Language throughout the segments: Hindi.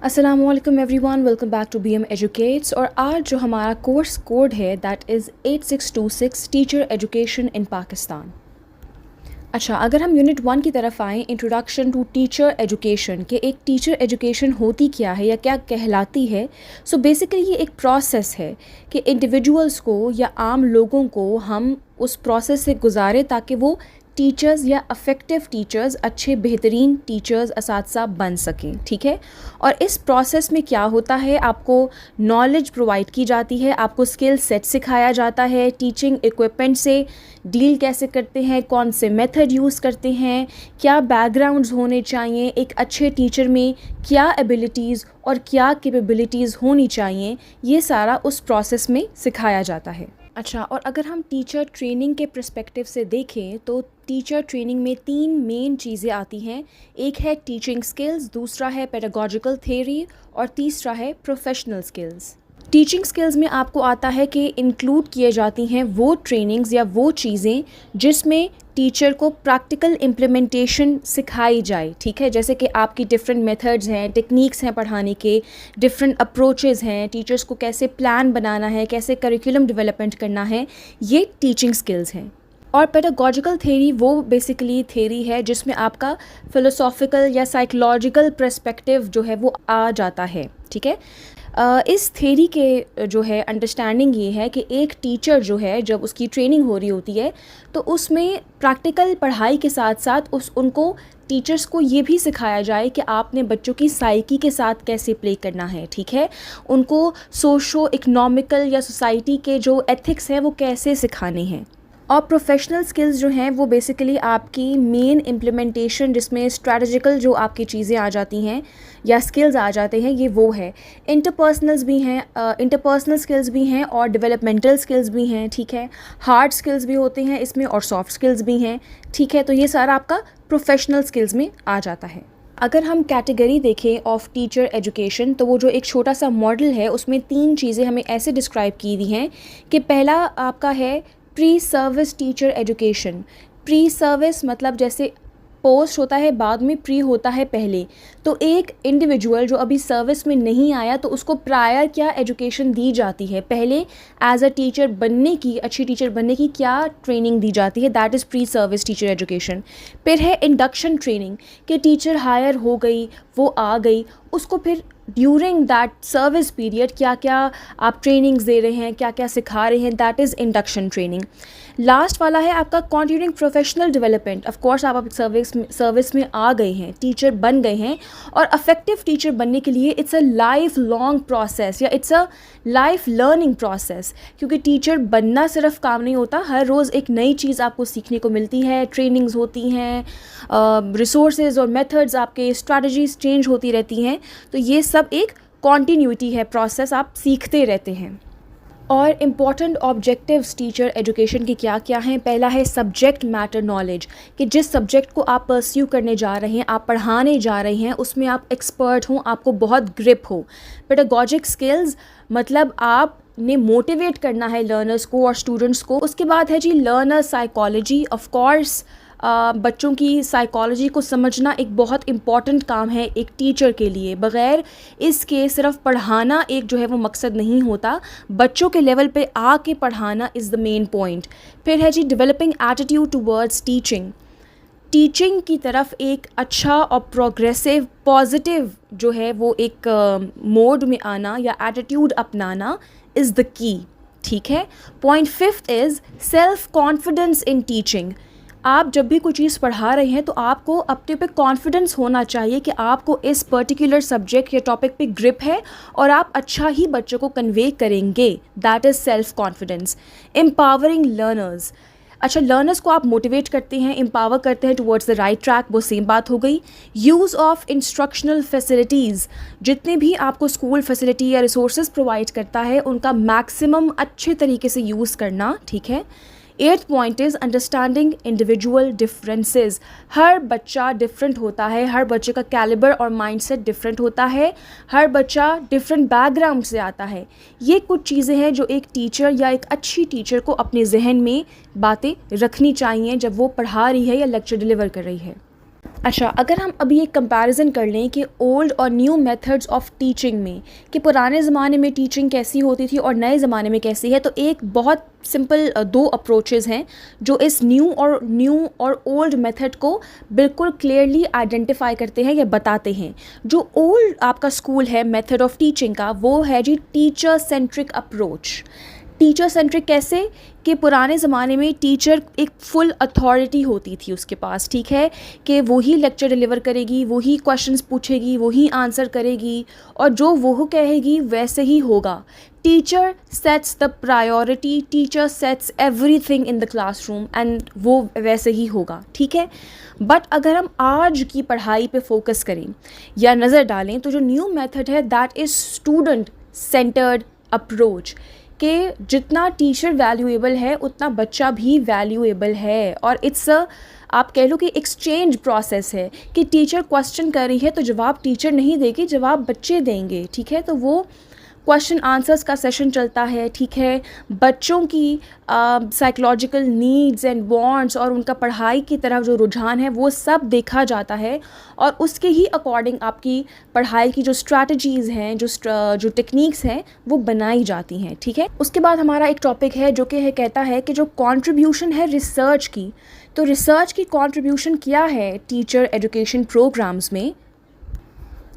अस्सलामु अलैकुम everyone, welcome back to BM educates. और आज जो हमारा कोर्स कोड है that is 8626 teacher education in Pakistan. अच्छा, अगर हम यूनिट 1 की तरफ आएँ, इंट्रोडक्शन टू टीचर एजुकेशन, कि एक टीचर एजुकेशन होती क्या है या क्या कहलाती है। सो बेसिकली ये एक प्रोसेस है कि इंडिविजुअल्स को या आम लोगों को हम उस प्रोसेस से गुजारें ताकि वो टीचर्स या अफेक्टिव टीचर्स, अच्छे बेहतरीन टीचर्स असातिज़ा बन सकें। ठीक है। और इस प्रोसेस में क्या होता है, आपको नॉलेज प्रोवाइड की जाती है, आपको स्किल सेट सिखाया जाता है, टीचिंग इक्विपमेंट से डील कैसे करते हैं, कौन से मेथड यूज़ करते हैं, क्या बैकग्राउंड्स होने चाहिए, एक अच्छे टीचर में क्या एबिलिटीज़ और क्या कैपेबिलिटीज़ होनी चाहिए, ये सारा उस प्रोसेस में सिखाया जाता है। अच्छा, और अगर हम टीचर ट्रेनिंग के पर्सपेक्टिव से देखें तो टीचर ट्रेनिंग में 3 मेन चीज़ें आती हैं। एक है टीचिंग स्किल्स, दूसरा है पेडागोजिकल थ्योरी और तीसरा है प्रोफेशनल स्किल्स। टीचिंग स्किल्स में आपको आता है कि इंक्लूड किए जाती हैं वो ट्रेनिंग्स या वो चीज़ें जिसमें टीचर को प्रैक्टिकल इम्प्लीमेंटेशन सिखाई जाए। ठीक है, जैसे कि आपकी डिफरेंट मेथड्स हैं, टेक्निक्स हैं पढ़ाने के, डिफरेंट अप्रोचेस हैं, टीचर्स को कैसे प्लान बनाना है, कैसे करिकुलम डेवलपमेंट करना है, ये टीचिंग स्किल्स हैं। और पेडागोजिकल थ्योरी वो बेसिकली थ्योरी है जिसमें आपका फ़िलोसॉफिकल या साइकोलॉजिकल पर्सपेक्टिव जो है वो आ जाता है। ठीक है। इस थ्योरी के जो है अंडरस्टैंडिंग ये है कि एक टीचर जो है जब उसकी ट्रेनिंग हो रही होती है तो उसमें प्रैक्टिकल पढ़ाई के साथ साथ उनको टीचर्स को ये भी सिखाया जाए कि आपने बच्चों की साइकी के साथ कैसे प्ले करना है। ठीक है, उनको सोशो इकोनॉमिकल या सोसाइटी के जो एथिक्स हैं वो कैसे सिखाने हैं। और प्रोफेशनल स्किल्स जो हैं वो बेसिकली आपकी मेन इम्प्लीमेंटेशन, जिसमें स्ट्रैटेजिकल जो आपकी चीज़ें आ जाती हैं या स्किल्स आ जाते हैं, ये वो है। इंटरपर्सनल्स भी हैं, इंटरपर्सनल स्किल्स भी हैं और डेवलपमेंटल स्किल्स भी हैं। ठीक है, हार्ड स्किल्स भी होते हैं इसमें और सॉफ्ट स्किल्स भी हैं। ठीक है, तो ये सारा आपका प्रोफेशनल स्किल्स में आ जाता है। अगर हम कैटेगरी देखें ऑफ टीचर एजुकेशन तो वो जो एक छोटा सा मॉडल है उसमें 3 चीज़ें हमें ऐसे डिस्क्राइब की हुई हैं कि पहला आपका है pre service teacher education. Pre service मतलब जैसे पोस्ट होता है बाद में, प्री होता है पहले। तो एक इंडिविजुअल जो अभी सर्विस में नहीं आया तो उसको प्रायर क्या एजुकेशन दी जाती है, पहले एज अ टीचर बनने की, अच्छी टीचर बनने की क्या ट्रेनिंग दी जाती है, that is pre service teacher education. फिर है इंडक्शन ट्रेनिंग कि टीचर हायर हो गई, वो आ गई, उसको फिर ड्यूरिंग दैट सर्विस पीरियड क्या क्या आप ट्रेनिंग्स दे रहे हैं, क्या क्या सिखा रहे हैं, that is induction training. Last वाला है आपका continuing professional development. Of course आप सर्विस में आ गए हैं, टीचर बन गए हैं, और अफेक्टिव टीचर बनने के लिए it's a life long process या it's a life learning process, क्योंकि टीचर बनना सिर्फ काम नहीं होता, हर रोज़ एक नई चीज़ आपको सीखने को मिलती है, ट्रेनिंग्स होती हैं, रिसोर्सेज और मेथड्स, आपके स्ट्रैटेजीज चेंज होती रहती हैं। तो ये सब एक कॉन्टीन्यूटी है, प्रोसेस, आप सीखते रहते हैं। और इम्पॉर्टेंट ऑब्जेक्टिव्स टीचर एजुकेशन के क्या क्या हैं। पहला है सब्जेक्ट मैटर नॉलेज, कि जिस सब्जेक्ट को आप परस्यू करने जा रहे हैं, आप पढ़ाने जा रहे हैं, उसमें आप एक्सपर्ट हों, आपको बहुत ग्रिप हो। पेडागोजिक स्किल्स मतलब आपने मोटिवेट करना है लर्नर्स को और स्टूडेंट्स को। उसके बाद है जी लर्नर साइकोलॉजी। ऑफ कोर्स बच्चों की साइकोलॉजी को समझना एक बहुत इम्पॉर्टेंट काम है एक टीचर के लिए। बग़ैर इसके सिर्फ पढ़ाना एक जो है वो मकसद नहीं होता, बच्चों के लेवल पे आके पढ़ाना इज़ द मेन पॉइंट। फिर है जी developing attitude towards teaching. Teaching की तरफ एक अच्छा और प्रोग्रेसिव पॉजिटिव जो है वो एक मोड में आना या एटीट्यूड अपनाना इज़ द की। ठीक है। Point 5th is self confidence in teaching. आप जब भी कोई चीज़ पढ़ा रहे हैं तो आपको अपने पे कॉन्फिडेंस होना चाहिए कि आपको इस पर्टिकुलर सब्जेक्ट या टॉपिक पे ग्रिप है और आप अच्छा ही बच्चों को कन्वे करेंगे, that is self confidence. Empowering learners. अच्छा, लर्नर्स को आप मोटिवेट करते हैं, एम्पावर करते हैं टुवर्ड्स द राइट ट्रैक, वो सेम बात हो गई। यूज़ ऑफ इंस्ट्रक्शनल फैसिलिटीज़, जितने भी आपको स्कूल फैसिलिटी या रिसोर्सेज प्रोवाइड करता है उनका मैक्सिमम अच्छे तरीके से यूज़ करना। ठीक है। 8th point is understanding individual differences. हर बच्चा डिफरेंट होता है, हर बच्चे का कैलिबर और माइंडसेट डिफरेंट होता है, हर बच्चा डिफरेंट बैकग्राउंड से आता है। ये कुछ चीज़ें हैं जो एक टीचर या एक अच्छी टीचर को अपने जहन में बातें रखनी चाहिए जब वो पढ़ा रही है या लेक्चर डिलीवर कर रही है। अच्छा, अगर हम अभी एक कंपैरिज़न कर लें कि ओल्ड और न्यू मेथड्स ऑफ़ टीचिंग में, कि पुराने ज़माने में टीचिंग कैसी होती थी और नए ज़माने में कैसी है, तो एक बहुत सिंपल दो अप्रोचेज़ हैं जो इस न्यू और ओल्ड मेथड को बिल्कुल क्लियरली आइडेंटिफाई करते हैं या बताते हैं। जो ओल्ड आपका स्कूल है मेथड ऑफ़ टीचिंग का, वो है जी teacher centric approach. Teacher centric कैसे? कि पुराने ज़माने में टीचर एक फुल अथॉरिटी होती थी उसके पास, ठीक है, कि वो ही लेक्चर डिलीवर करेगी, वो ही क्वेश्चंस पूछेगी, वो ही आंसर करेगी और जो वो कहेगी वैसे ही होगा। Teacher sets the priority, teacher sets everything in the classroom and वो वैसे ही होगा, ठीक है। बट अगर हम आज की पढ़ाई पे फोकस करें या नज़र डालें तो जो न्यू मेथड है that is student centred approach, कि जितना टीचर वैल्यूएबल है उतना बच्चा भी वैल्यूएबल है। और इट्स अ, आप कह लो कि एक्सचेंज प्रोसेस है कि टीचर क्वेश्चन कर रही है तो जवाब टीचर नहीं देगी, जवाब बच्चे देंगे, ठीक है। तो वो क्वेश्चन आंसर्स का सेशन चलता है, ठीक है। बच्चों की साइकोलॉजिकल नीड्स एंड वांट्स और उनका पढ़ाई की तरफ जो रुझान है वो सब देखा जाता है और उसके ही अकॉर्डिंग आपकी पढ़ाई की जो स्ट्रैटेजीज़ हैं, जो टेक्निक्स हैं वो बनाई जाती हैं, ठीक है। उसके बाद हमारा एक टॉपिक है जो कि है कहता है कि जो कंट्रीब्यूशन है रिसर्च की, तो रिसर्च की कंट्रीब्यूशन क्या है टीचर एजुकेशन प्रोग्राम्स में।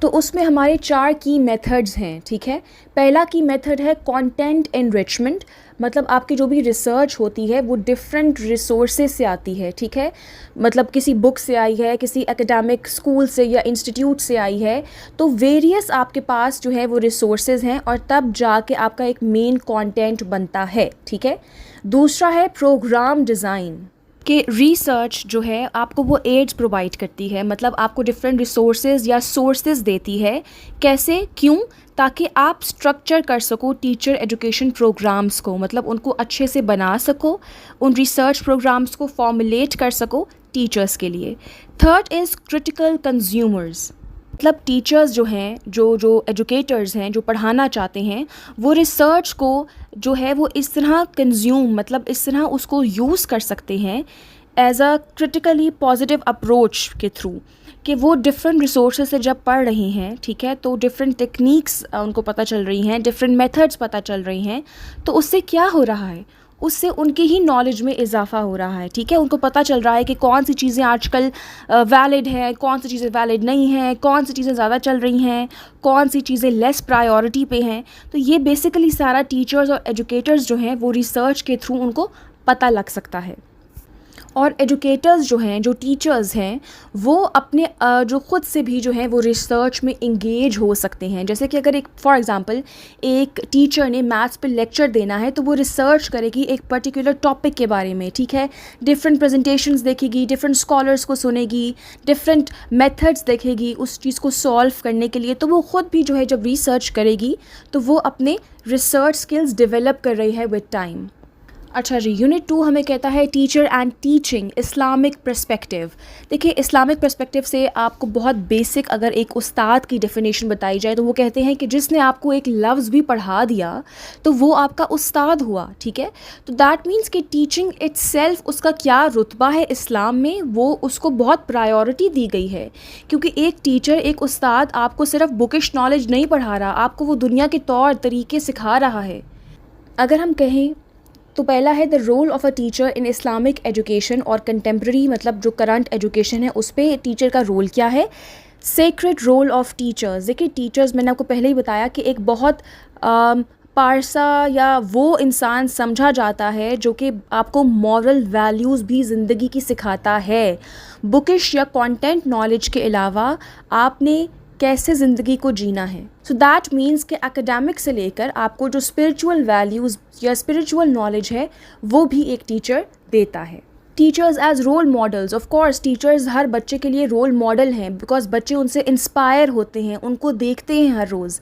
तो उसमें हमारे 4 की मेथड्स हैं, ठीक है। पहला की मेथड है कंटेंट एनरिचमेंट, मतलब आपकी जो भी रिसर्च होती है वो डिफरेंट रिसोर्सेज से आती है, ठीक है। मतलब किसी बुक से आई है, किसी एकेडमिक स्कूल से या इंस्टीट्यूट से आई है, तो वेरियस आपके पास जो है वो रिसोर्सेज हैं और तब जाके आपका एक मेन कंटेंट बनता है, ठीक है। दूसरा है प्रोग्राम डिज़ाइन, कि रिसर्च जो है आपको वो एड्स प्रोवाइड करती है, मतलब आपको डिफरेंट रिसोर्सेज या सोर्सेज देती है। कैसे, क्यों? ताकि आप स्ट्रक्चर कर सको टीचर एजुकेशन प्रोग्राम्स को, मतलब उनको अच्छे से बना सको, उन रिसर्च प्रोग्राम्स को फॉर्मुलेट कर सको टीचर्स के लिए। थर्ड इज़ क्रिटिकल कंज्यूमर्स, मतलब टीचर्स जो हैं, जो एजुकेटर्स हैं, जो पढ़ाना चाहते हैं, वो रिसर्च को जो है वो इस तरह कंज्यूम, मतलब इस तरह उसको यूज़ कर सकते हैं as a critically positive approach के थ्रू, कि वो डिफरेंट रिसोर्सेज से जब पढ़ रही हैं, ठीक है, तो डिफरेंट टेक्निक्स उनको पता चल रही हैं, डिफरेंट मेथड्स पता चल रही हैं, तो उससे क्या हो रहा है, उससे उनकी ही नॉलेज में इजाफा हो रहा है, ठीक है। उनको पता चल रहा है कि कौन सी चीज़ें आजकल वैलिड है, कौन सी चीज़ें वैलिड नहीं हैं, कौन सी चीज़ें ज़्यादा चल रही हैं, कौन सी चीज़ें लेस प्रायोरिटी पे हैं। तो ये बेसिकली सारा टीचर्स और एजुकेटर्स जो हैं वो रिसर्च के थ्रू उनको पता लग सकता है। और एजुकेटर्स जो हैं, जो टीचर्स हैं, वो अपने जो ख़ुद से भी जो है वो रिसर्च में इंगेज हो सकते हैं। जैसे कि अगर एक फॉर एग्ज़ाम्पल एक टीचर ने मैथ्स पे लेक्चर देना है तो वो रिसर्च करेगी एक पर्टिकुलर टॉपिक के बारे में, ठीक है। डिफरेंट प्रेजेंटेशंस देखेगी, डिफरेंट स्कॉलर्स को सुनेगी, डिफरेंट मेथड्स देखेगी उस चीज़ को सॉल्व करने के लिए। तो वो ख़ुद भी जो है जब रिसर्च करेगी तो वो अपने रिसर्च स्किल्स डेवलप कर रही है विद टाइम। अच्छा जी, यूनिट 2 हमें कहता है teacher and teaching Islamic perspective. देखिए, इस्लामिक पर्सपेक्टिव से आपको बहुत बेसिक अगर एक उस्ताद की डेफिनेशन बताई जाए तो वो कहते हैं कि जिसने आपको एक लफ्ज़ भी पढ़ा दिया तो वो आपका उस्ताद हुआ, ठीक है। तो दैट मीन्स कि टीचिंग इट्सेल्फ उसका क्या रुतबा है इस्लाम में, वो उसको बहुत प्रायोरिटी दी गई है, क्योंकि एक टीचर, एक उस्ताद आपको सिर्फ बुकिश नॉलेज नहीं पढ़ा रहा, आपको वो दुनिया के तौर तरीके सिखा रहा है। अगर हम कहें तो पहला है the role of a teacher in Islamic education और कंटेम्प्रेरी, मतलब जो करंट एजुकेशन है उस पर टीचर का रोल क्या है। सेक्रेड रोल ऑफ़ टीचर्स, देखिए टीचर्स मैंने आपको पहले ही बताया कि एक बहुत पारसा या वो इंसान समझा जाता है जो कि आपको मॉरल वैल्यूज़ भी ज़िंदगी की सिखाता है। बुकिश या कंटेंट नॉलेज के अलावा आपने कैसे ज़िंदगी को जीना है। सो दैट मीन्स कि एकेडमिक से लेकर आपको जो स्पिरिचुअल वैल्यूज़ या स्पिरिचुअल नॉलेज है वो भी एक टीचर देता है। Teachers as role models, of course teachers हर बच्चे के लिए रोल मॉडल हैं, बिकॉज बच्चे उनसे इंस्पायर होते हैं, उनको देखते हैं हर रोज़।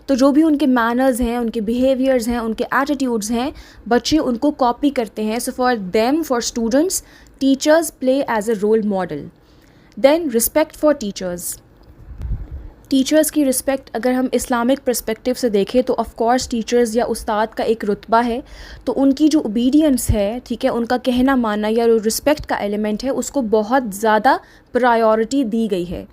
तो जो भी उनके मैनर्स हैं, उनके बिहेवियर्स हैं, उनके एटीट्यूड्स हैं, बच्चे उनको कॉपी करते हैं। So for them, for students, teachers play as a role model. Then respect for teachers, teachers की रिस्पेक्ट अगर हम इस्लामिक पर्सपेक्टिव से देखें तो ऑफ़ कोर्स टीचर्स या उस्ताद का एक रुतबा है, तो उनकी जो ओबीडियंस है, ठीक है, उनका कहना मानना या जो रिस्पेक्ट का एलिमेंट है उसको बहुत ज़्यादा प्रायोरिटी दी गई है।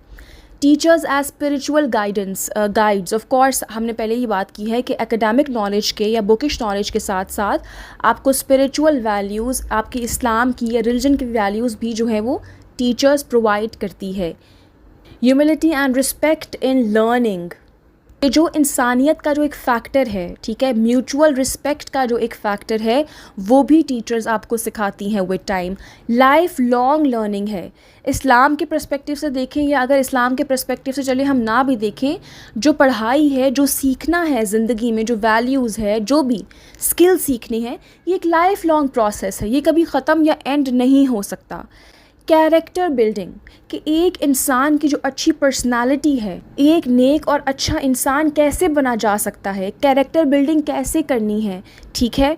Teachers as spiritual guides, of course हमने पहले ही बात की है कि एकेडमिक नॉलेज के या बुकिश नॉलेज के साथ साथ आपको स्पिरिचुअल वैल्यूज़, आपके इस्लाम की या रिलीजन की वैल्यूज़ भी जो है वो टीचर्स प्रोवाइड करती है। Humility and respect in learning, ये जो इंसानियत का जो एक फ़ैक्टर है, ठीक है, म्यूचुअल रिस्पेक्ट का जो एक फ़ैक्टर है, वो भी टीचर्स आपको सिखाती हैं with time. Life long learning है। इस्लाम के पर्सपेक्टिव से देखें या अगर इस्लाम के पर्सपेक्टिव से चले हम ना भी देखें, जो पढ़ाई है, जो सीखना है ज़िंदगी में, जो वैल्यूज़ है, जो भी स्किल सीखनी है, ये एक लाइफ लॉन्ग प्रोसेस है, ये कभी ख़त्म या एंड नहीं हो सकता। कैरेक्टर बिल्डिंग, कि एक इंसान की जो अच्छी पर्सनालिटी है, एक नेक और अच्छा इंसान कैसे बना जा सकता है, कैरेक्टर बिल्डिंग कैसे करनी है, ठीक है।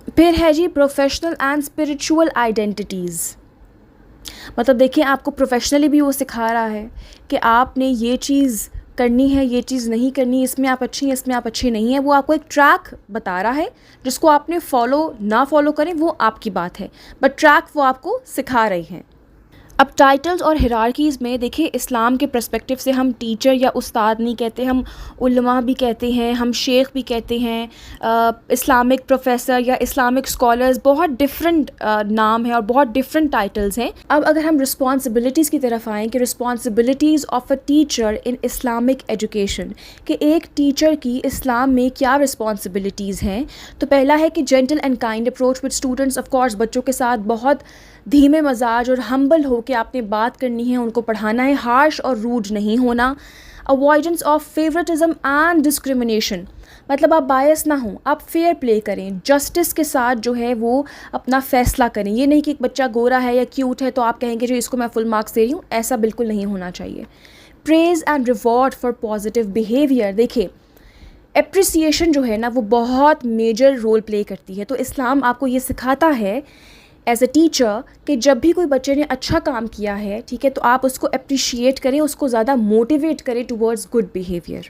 फिर है जी प्रोफेशनल एंड स्पिरिचुअल आइडेंटिटीज़, मतलब देखिए आपको प्रोफेशनली भी वो सिखा रहा है कि आपने ये चीज़ करनी है, ये चीज़ नहीं करनी, इसमें आप अच्छी हैं, इसमें आप अच्छी नहीं हैं। वो आपको एक ट्रैक बता रहा है जिसको आपने फॉलो ना फॉलो करें वो आपकी बात है, बट ट्रैक वो आपको सिखा रही हैं। अब टाइटल्स और हिरार्कीज़ में देखिए इस्लाम के पर्सपेक्टिव से हम टीचर या उस्ताद नहीं कहते, हम उलमा भी कहते हैं, हम शेख भी कहते हैं, इस्लामिक प्रोफेसर या इस्लामिक स्कॉलर्स, बहुत डिफरेंट नाम है और बहुत डिफरेंट टाइटल्स हैं। अब अगर हम रिस्पॉन्सिबिलिटीज़ की तरफ आएँ कि responsibilities of a teacher in Islamic education, कि एक टीचर की इस्लाम में क्या रिस्पॉन्सिबिलिटीज़ हैं, तो पहला है कि gentle and kind approach with students, of course बच्चों के साथ बहुत धीमे मजाज और हम्बल हो के आपने बात करनी है, उनको पढ़ाना है, हार्श और रूड नहीं होना। Avoidance of favouritism and discrimination, मतलब आप बायस ना हों, आप फेयर प्ले करें, जस्टिस के साथ जो है वो अपना फ़ैसला करें। ये नहीं कि एक बच्चा गोरा है या क्यूट है तो आप कहेंगे जो इसको मैं फुल मार्क्स दे रही हूँ, ऐसा बिल्कुल नहीं होना चाहिए। Praise and reward for positive behaviour, देखिए एप्रिसिएशन जो है ना वो बहुत मेजर रोल प्ले करती है। तो इस्लाम आपको ये सिखाता है एज अ टीचर कि जब भी कोई बच्चे ने अच्छा काम किया है, ठीक है, तो आप उसको अप्रिशिएट करें, उसको ज़्यादा मोटिवेट करें towards good behaviour.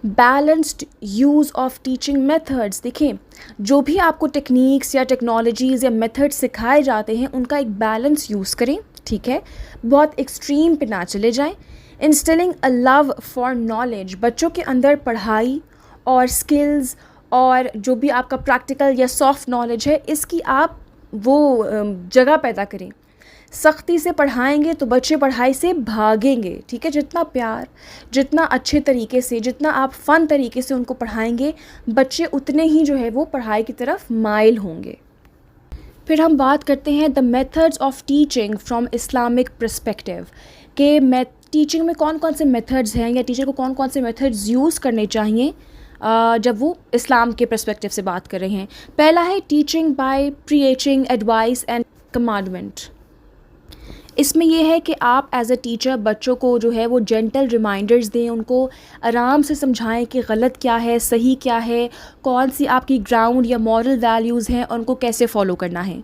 Balanced use of teaching methods, देखिए जो भी आपको टेक्निक्स या टेक्नोलॉजीज़ या मेथड्स सिखाए जाते हैं उनका एक बैलेंस यूज़ करें, ठीक है, बहुत एक्सट्रीम पे ना चले जाएं। Instilling a love for knowledge, बच्चों के अंदर पढ़ाई और स्किल्स और जो भी आपका प्रैक्टिकल या सॉफ्ट नॉलेज है इसकी आप वो जगह पैदा करें। सख्ती से पढ़ाएंगे तो बच्चे पढ़ाई से भागेंगे, ठीक है। जितना प्यार, जितना अच्छे तरीके से, जितना आप फ़न तरीके से उनको पढ़ाएंगे, बच्चे उतने ही जो है वो पढ़ाई की तरफ माइल होंगे। फिर हम बात करते हैं the methods of teaching from Islamic perspective, के टीचिंग में कौन कौन से मेथड्स हैं या टीचर को कौन कौन से मेथड्स यूज़ करने चाहिए जब वो इस्लाम के पर्सपेक्टिव से बात कर रहे हैं। पहला है teaching bye preaching, advice and commandment. इसमें यह है कि आप एज अ टीचर बच्चों को जो है वो जेंटल रिमाइंडर्स दें, उनको आराम से समझाएं कि गलत क्या है, सही क्या है, कौन सी आपकी ग्राउंड या मॉरल वैल्यूज़ हैं और उनको कैसे फॉलो करना है।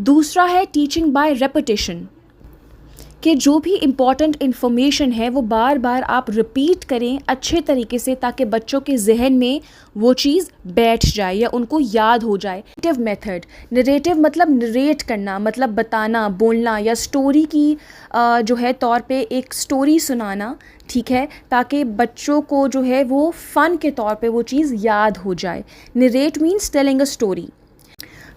दूसरा है टीचिंग बाय रेपिटेशन, कि जो भी इम्पॉर्टेंट इन्फॉर्मेशन है वो बार बार आप रिपीट करें अच्छे तरीके से ताकि बच्चों के जहन में वो चीज़ बैठ जाए या उनको याद हो जाए। नरेटिव मेथड, नरेटिव मतलब नरेट करना, मतलब बताना, बोलना या स्टोरी की जो है तौर पे एक स्टोरी सुनाना, ठीक है, ताकि बच्चों को जो है वो फ़न के तौर पे वो चीज़ याद हो जाए। Narrate means telling a story.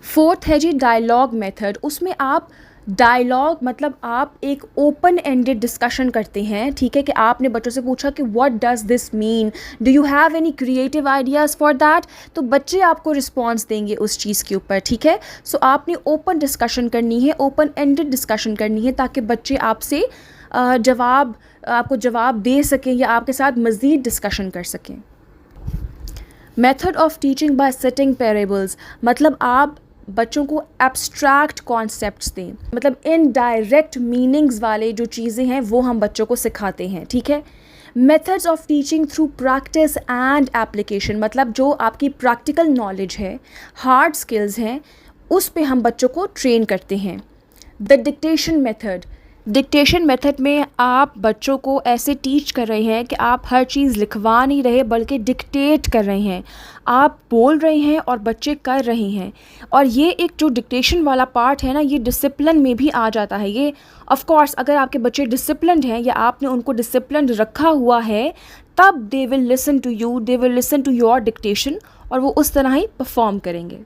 Fourth है जी डायलॉग मेथड, उसमें आप डायलॉग मतलब आप एक ओपन एंडेड डिस्कशन करते हैं, ठीक है, कि आपने बच्चों से पूछा कि what does this mean, do you have any creative ideas for that, तो बच्चे आपको रिस्पॉन्स देंगे उस चीज़ के ऊपर, ठीक है। सो आपने ओपन डिस्कशन करनी है, ओपन एंडेड डिस्कशन करनी है ताकि बच्चे आपसे आपको जवाब दे सकें या आपके साथ मज़ीद डिस्कशन कर सकें। Method of teaching by setting parables, मतलब आप बच्चों को एब्स्ट्रैक्ट कॉन्सेप्ट्स दें, मतलब इनडायरेक्ट मीनिंग्स वाले जो चीज़ें हैं वो हम बच्चों को सिखाते हैं, ठीक है। Methods of teaching through practice and application, मतलब जो आपकी प्रैक्टिकल नॉलेज है, हार्ड स्किल्स हैं, उस पे हम बच्चों को ट्रेन करते हैं। The dictation method, dictation method में आप बच्चों को ऐसे टीच कर रहे हैं कि आप हर चीज़ लिखवा नहीं रहे बल्कि डिक्टेट कर रहे हैं। आप बोल रहे हैं और बच्चे कर रहे हैं। और ये एक जो डिक्टेशन वाला पार्ट है ना, ये डिसिप्लिन में भी आ जाता है। ये ऑफ कोर्स अगर आपके बच्चे डिसिप्लिन्ड हैं या आपने उनको डिसिप्लिन्ड रखा हुआ है, तब they will listen to you, they will listen to your dictation और वो उस तरह ही परफॉर्म करेंगे।